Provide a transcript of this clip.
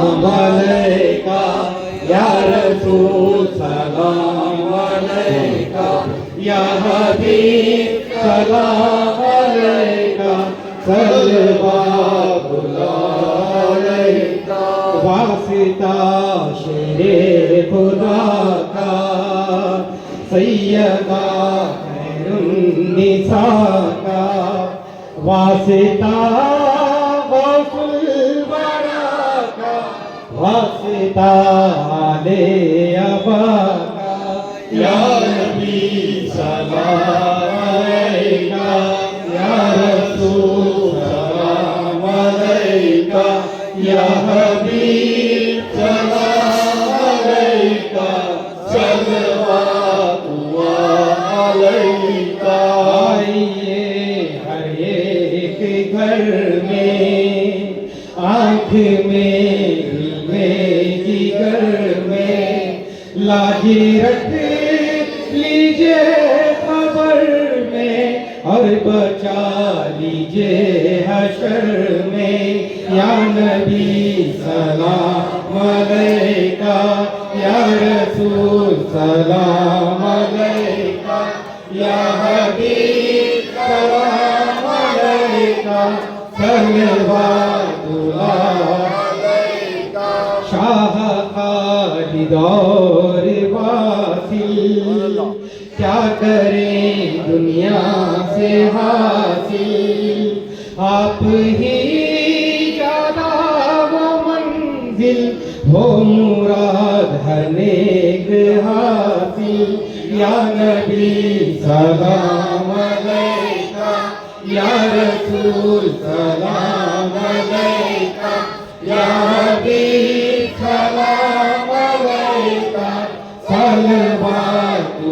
सलाम अलैका या रसूल सलाम अलैका या हबीब सलाम अलैका सल्लल्लाहु अलैका वासिता शेरे खुदा का सैयदा खैरुन्निसा का वासिता गौसुल वरा का वासिता आले अबा का या नबी सलाम अलैका या रसूल सलाम अलैका या हबीब सलाम अलैका सल्लल्लाहु अलैका। आइए हर एक घर में आँख में दिल में जिगर में लाजी रख लीजिए खबर में और बचा लीजिए हशर में या नबी सलाम अलैका या रसूल सलाम अलैका या हबीब सलाम अलैका सल्लल्लाहु अलैका। शाह खालिद और वासिल क्या करें दुनिया से हासिल आप ही ज्यादा वो मंजिल हो मुराद हर नेक हासिल या नबी सलाम अलैका या रसूल सलाम अलैका या हबीब सलाम अलैका सल्लल्लाहु